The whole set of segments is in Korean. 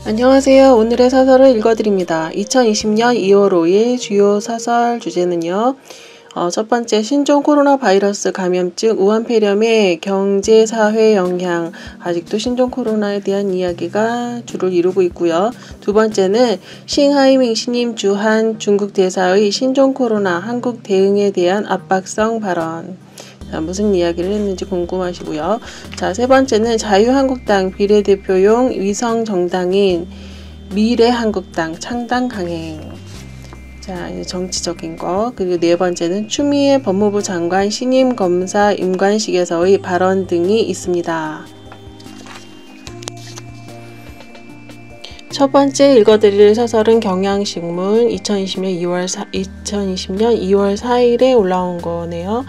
안녕하세요. 오늘의 사설을 읽어드립니다. 2020년 2월 5일 주요 사설 주제는요. 첫 번째, 신종 코로나 바이러스 감염증 우한 폐렴의 경제, 사회 영향. 아직도 신종 코로나에 대한 이야기가 주를 이루고 있고요. 두 번째는 싱하이밍 신임 주한 중국 대사의 신종 코로나 한국 대응에 대한 압박성 발언. 무슨 이야기를 했는지 궁금하시고요. 자, 세 번째는 자유한국당 비례대표용 위성 정당인 미래한국당 창당 강행. 자, 이제 정치적인 거. 그리고 네 번째는 추미애 법무부 장관 신임 검사 임관식에서의 발언 등이 있습니다. 첫 번째 읽어드릴 사설은 경향신문 2020년 2월 4일에 올라온 거네요.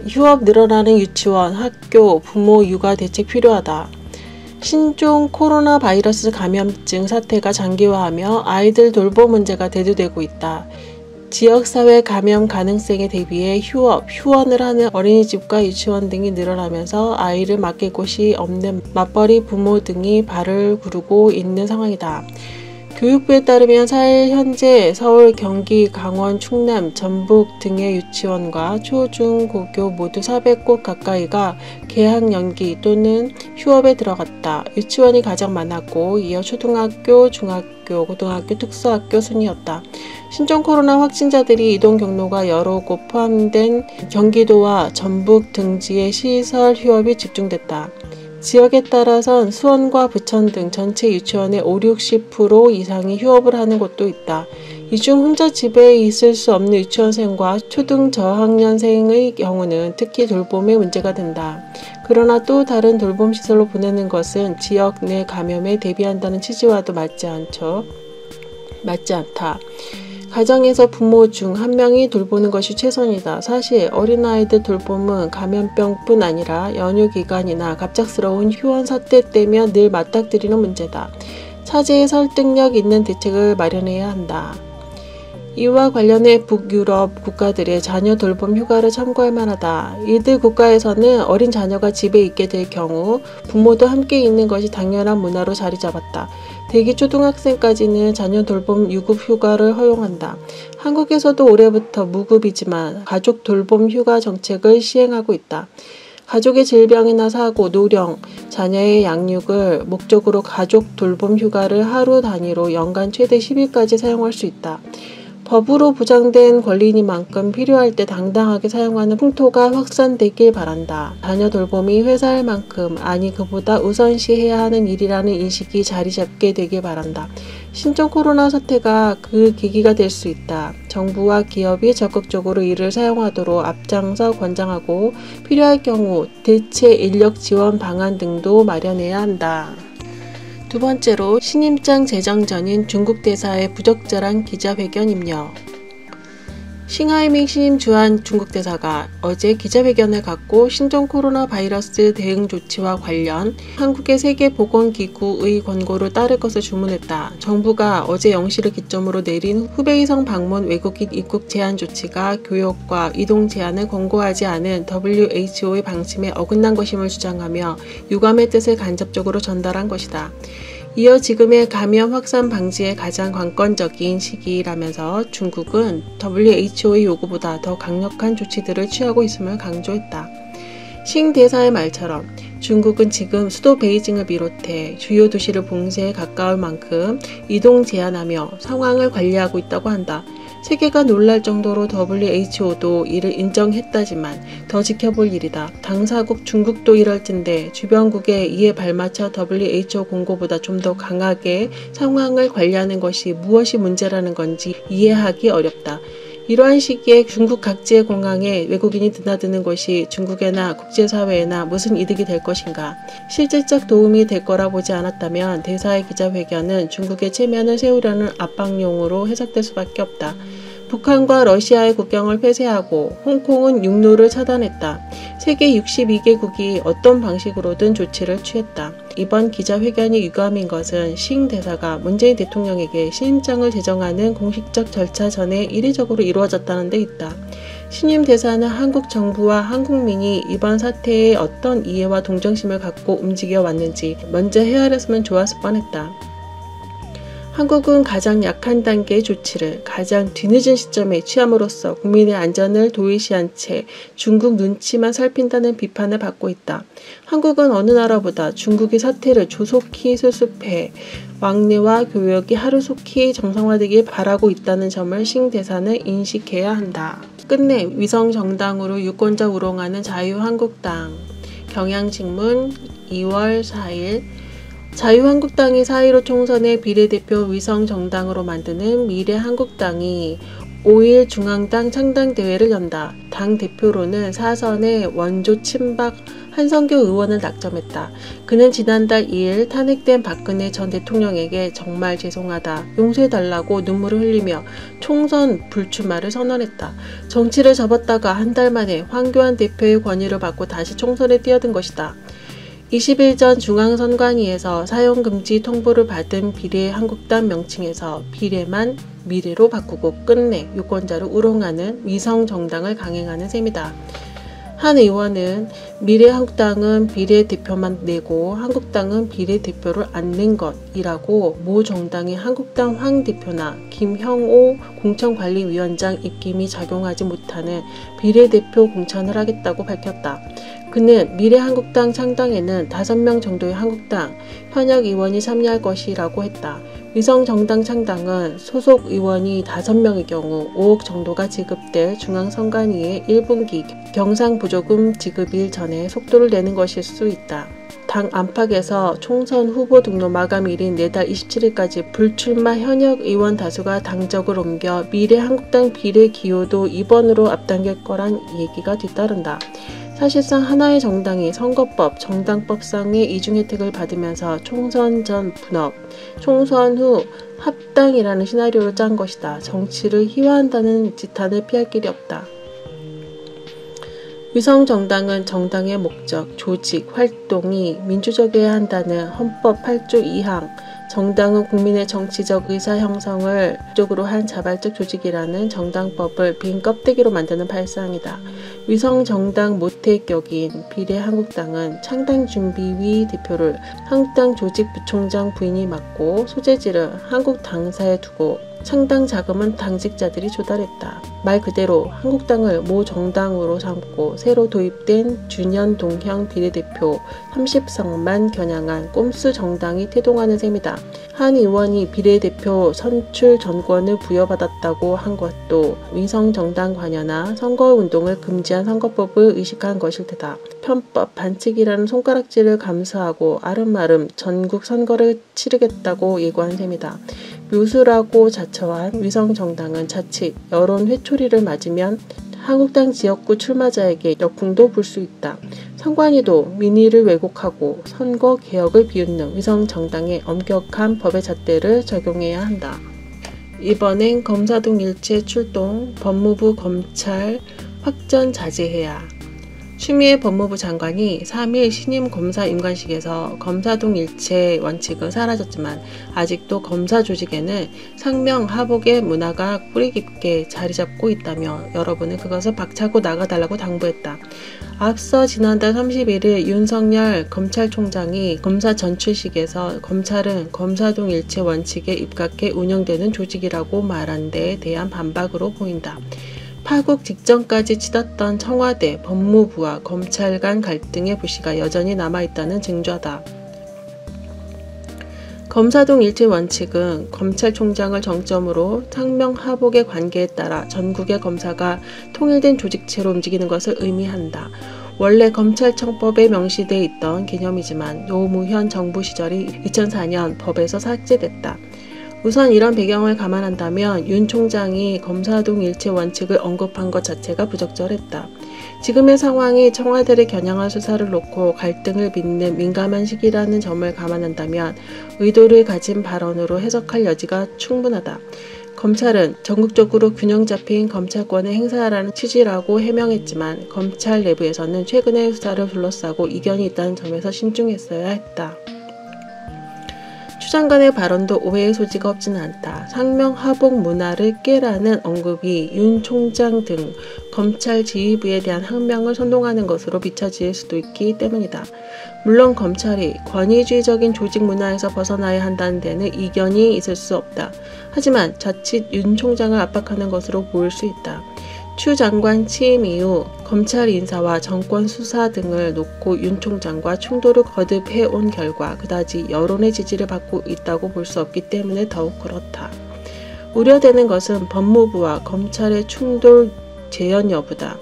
휴업 늘어나는 유치원, 학교, 부모 육아 대책 필요하다. 신종 코로나 바이러스 감염증 사태가 장기화하며 아이들 돌봄 문제가 대두되고 있다. 지역사회 감염 가능성에 대비해 휴업, 휴원을 하는 어린이집과 유치원 등이 늘어나면서 아이를 맡길 곳이 없는 맞벌이 부모 등이 발을 구르고 있는 상황이다. 교육부에 따르면 4일 현재 서울, 경기, 강원, 충남, 전북 등의 유치원과 초, 중, 고교 모두 400곳 가까이가 개학 연기 또는 휴업에 들어갔다. 유치원이 가장 많았고 이어 초등학교, 중학교, 고등학교, 특수학교 순이었다. 신종 코로나 확진자들이 이동 경로가 여러 곳 포함된 경기도와 전북 등지의 시설 휴업이 집중됐다. 지역에 따라선 수원과 부천 등 전체 유치원의 50-60% 이상이 휴업을 하는 곳도 있다. 이 중 혼자 집에 있을 수 없는 유치원생과 초등 저학년생의 경우는 특히 돌봄에 문제가 된다. 그러나 또 다른 돌봄시설로 보내는 것은 지역 내 감염에 대비한다는 취지와도 맞지 않다. 가정에서 부모 중 한 명이 돌보는 것이 최선이다. 사실 어린아이들 돌봄은 감염병뿐 아니라 연휴 기간이나 갑작스러운 휴원 사태 때면 늘 맞닥뜨리는 문제다. 차제에 설득력 있는 대책을 마련해야 한다. 이와 관련해 북유럽 국가들의 자녀 돌봄 휴가를 참고할 만하다. 이들 국가에서는 어린 자녀가 집에 있게 될 경우 부모도 함께 있는 것이 당연한 문화로 자리 잡았다. 대기 초등학생까지는 자녀 돌봄 유급 휴가를 허용한다. 한국에서도 올해부터 무급이지만 가족 돌봄 휴가 정책을 시행하고 있다. 가족의 질병이나 사고, 노령, 자녀의 양육을 목적으로 가족 돌봄 휴가를 하루 단위로 연간 최대 10일까지 사용할 수 있다. 법으로 보장된 권리니만큼 필요할 때 당당하게 사용하는 풍토가 확산되길 바란다. 자녀 돌봄이 회사할 만큼 아니 그보다 우선시해야 하는 일이라는 인식이 자리 잡게 되길 바란다. 신종 코로나 사태가 그 계기가 될 수 있다. 정부와 기업이 적극적으로 이를 사용하도록 앞장서 권장하고 필요할 경우 대체 인력 지원 방안 등도 마련해야 한다. 두 번째로 신임장 제정 전인 중국 대사의 부적절한 기자회견 입력. 싱하이밍 신임 주한 중국 대사가 어제 기자회견을 갖고 신종 코로나 바이러스 대응 조치와 관련 한국의 세계보건기구의 권고를 따를 것을 주문했다. 정부가 어제 0시를 기점으로 내린 후베이성 방문 외국인 입국 제한 조치가 교역과 이동 제한을 권고하지 않은 WHO의 방침에 어긋난 것임을 주장하며 유감의 뜻을 간접적으로 전달한 것이다. 이어 지금의 감염 확산 방지에 가장 관건적인 시기라면서 중국은 WHO의 요구보다 더 강력한 조치들을 취하고 있음을 강조했다. 싱 대사의 말처럼 중국은 지금 수도 베이징을 비롯해 주요 도시를 봉쇄에 가까울 만큼 이동 제한하며 상황을 관리하고 있다고 한다. 세계가 놀랄 정도로 WHO도 이를 인정했다지만 더 지켜볼 일이다. 당사국 중국도 이럴 텐데 주변국에 이에 발맞춰 WHO 공고보다 좀 더 강하게 상황을 관리하는 것이 무엇이 문제라는 건지 이해하기 어렵다. 이러한 시기에 중국 각지의 공항에 외국인이 드나드는 것이 중국에나 국제사회에나 무슨 이득이 될 것인가. 실질적 도움이 될 거라 보지 않았다면 대사의 기자회견은 중국의 체면을 세우려는 압박용으로 해석될 수밖에 없다. 북한과 러시아의 국경을 폐쇄하고 홍콩은 육로를 차단했다. 세계 62개국이 어떤 방식으로든 조치를 취했다. 이번 기자회견이 유감인 것은 싱 대사가 문재인 대통령에게 신임장을 제정하는 공식적 절차 전에 이례적으로 이루어졌다는 데 있다. 신임 대사는 한국 정부와 한국민이 이번 사태에 어떤 이해와 동정심을 갖고 움직여 왔는지 먼저 헤아렸으면 좋았을 뻔했다. 한국은 가장 약한 단계의 조치를 가장 뒤늦은 시점에 취함으로써 국민의 안전을 도외시한 채 중국 눈치만 살핀다는 비판을 받고 있다. 한국은 어느 나라보다 중국의 사태를 조속히 수습해 왕래와 교역이 하루속히 정상화되길 바라고 있다는 점을 싱대사는 인식해야 한다. 끝내 위성정당으로 유권자 우롱하는 자유한국당. 경향신문 2월 4일 자유한국당이 4.15 총선의 비례대표 위성정당으로 만드는 미래한국당이 5일 중앙당 창당대회를 연다. 당 대표로는 사선의 원조 친박 한성교 의원을 낙점했다. 그는 지난달 2일 탄핵된 박근혜 전 대통령에게 정말 죄송하다, 용서해달라고 눈물을 흘리며 총선 불출마를 선언했다. 정치를 접었다가 한 달 만에 황교안 대표의 권유를 받고 다시 총선에 뛰어든 것이다. 20일 전 중앙선관위에서 사용금지 통보를 받은 비례한국당 명칭에서 비례만 미래로 바꾸고 끝내 유권자를 우롱하는 위성정당을 강행하는 셈이다. 한 의원은 미래한국당은 비례대표만 내고 한국당은 비례대표를 안 낸 것이라고 모 정당의 한국당 황 대표나 김형오 공천관리위원장 입김이 작용하지 못하는 비례대표 공천을 하겠다고 밝혔다. 그는 미래한국당 창당에는 5명 정도의 한국당 현역 의원이 참여할 것이라고 했다. 위성정당 창당은 소속 의원이 5명의 경우 5억 정도가 지급될 중앙선관위의 1분기 경상부조금 지급일 전에 속도를 내는 것일 수 있다. 당 안팎에서 총선 후보 등록 마감일인 내달 27일까지 불출마 현역 의원 다수가 당적을 옮겨 미래한국당 비례 기호도 2번으로 앞당길 거란 얘기가 뒤따른다. 사실상 하나의 정당이 선거법, 정당법상의 이중 혜택을 받으면서 총선 전 분업, 총선 후 합당이라는 시나리오를 짠 것이다. 정치를 희화한다는 지탄을 피할 길이 없다. 위성정당은 정당의 목적, 조직, 활동이 민주적이어야 한다는 헌법 8조 2항, 정당은 국민의 정치적 의사 형성을 목적으로 한 자발적 조직이라는 정당법을 빈 껍데기로 만드는 발상이다. 위성정당 모태격인 비례한국당은 창당준비위 대표를 한국당 조직부총장 부인이 맡고 소재지를 한국 당사에 두고 창당 자금은 당직자들이 조달했다. 말 그대로 한국당을 모 정당으로 삼고 새로 도입된 준연동형 비례대표 30석만 겨냥한 꼼수 정당이 태동하는 셈이다. 한 의원이 비례대표 선출 전권을 부여받았다고 한 것도 위성정당 관여나 선거운동을 금지한 선거법을 의식한 것일 테다. 편법, 반칙이라는 손가락질을 감수하고 아름아름 전국 선거를 치르겠다고 예고한 셈이다. 묘수라고 자처한 위성정당은 자칫 여론 회초리를 맞으면 한국당 지역구 출마자에게 역풍도 불 수 있다. 선관위도 민의를 왜곡하고 선거 개혁을 비웃는 위성정당의 엄격한 법의 잣대를 적용해야 한다. 이번엔 검사동 일체 출동, 법무부 검찰 확전 자제해야. 추미애 법무부 장관이 3일 신임 검사 임관식에서 검사동 일체 원칙은 사라졌지만 아직도 검사 조직에는 상명 하복의 문화가 뿌리 깊게 자리 잡고 있다며 여러분은 그것을 박차고 나가달라고 당부했다. 앞서 지난달 31일 윤석열 검찰총장이 검사 전출식에서 검찰은 검사동 일체 원칙에 입각해 운영되는 조직이라고 말한 데에 대한 반박으로 보인다. 파국 직전까지 치닫던 청와대, 법무부와 검찰 간 갈등의 불씨가 여전히 남아있다는 징조다. 검사동 일체 원칙은 검찰총장을 정점으로 상명하복의 관계에 따라 전국의 검사가 통일된 조직체로 움직이는 것을 의미한다. 원래 검찰청법에 명시되어 있던 개념이지만 노무현 정부 시절인 2004년 법에서 삭제됐다. 우선 이런 배경을 감안한다면 윤 총장이 검사동 일체 원칙을 언급한 것 자체가 부적절했다. 지금의 상황이 청와대를 겨냥한 수사를 놓고 갈등을 빚는 민감한 시기라는 점을 감안한다면 의도를 가진 발언으로 해석할 여지가 충분하다. 검찰은 전국적으로 균형 잡힌 검찰권을 행사하라는 취지라고 해명했지만 검찰 내부에서는 최근의 수사를 둘러싸고 이견이 있다는 점에서 신중했어야 했다. 추 장관의 발언도 오해의 소지가 없지는 않다. 상명하복 문화를 깨라는 언급이 윤 총장 등 검찰 지휘부에 대한 항명을 선동하는 것으로 비춰질 수도 있기 때문이다. 물론 검찰이 권위주의적인 조직 문화에서 벗어나야 한다는 데는 이견이 있을 수 없다. 하지만 자칫 윤 총장을 압박하는 것으로 보일 수 있다. 추 장관 취임 이후 검찰 인사와 정권 수사 등을 놓고 윤 총장과 충돌을 거듭해온 결과 그다지 여론의 지지를 받고 있다고 볼 수 없기 때문에 더욱 그렇다. 우려되는 것은 법무부와 검찰의 충돌 재현 여부다.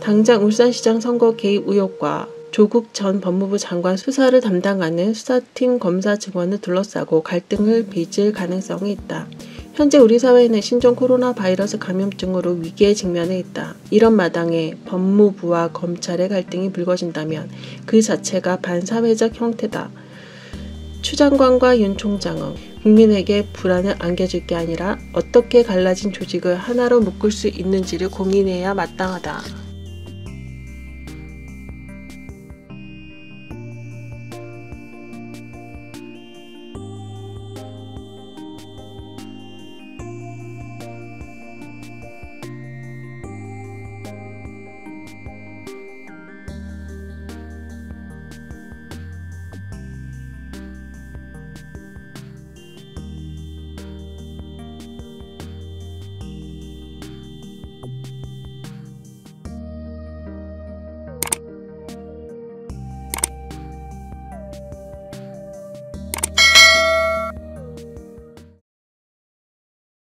당장 울산시장 선거 개입 의혹과 조국 전 법무부 장관 수사를 담당하는 수사팀 검사 증언을 둘러싸고 갈등을 빚을 가능성이 있다. 현재 우리 사회는 신종 코로나 바이러스 감염증으로 위기에 직면해 있다. 이런 마당에 법무부와 검찰의 갈등이 불거진다면 그 자체가 반사회적 형태다. 추 장관과 윤 총장은 국민에게 불안을 안겨줄 게 아니라 어떻게 갈라진 조직을 하나로 묶을 수 있는지를 고민해야 마땅하다.